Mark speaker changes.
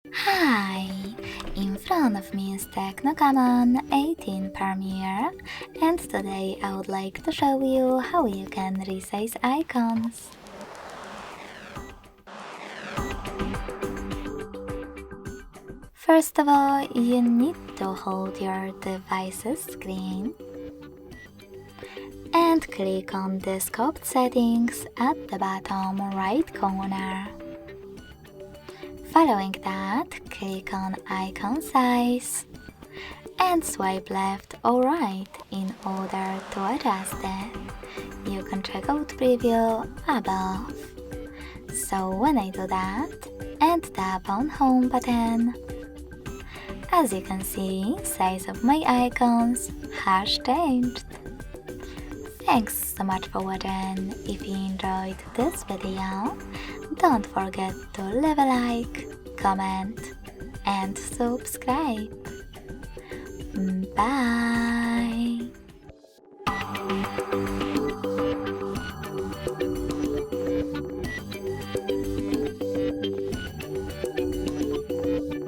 Speaker 1: Hi! In front of me is TECNO Camon 18 Premiere, and today I would like to show you how you can resize icons. First of all, you need to hold your device's screen and click on the scoped settings at the bottom right corner. Following that, click on icon size and swipe left or right in order to adjust it. You can check out preview above. So when I do that and tap on home button, as you can see, size of my icons has changed. Thanks so much for watching. If you enjoyed this video, don't forget to leave a like, comment and subscribe. Bye!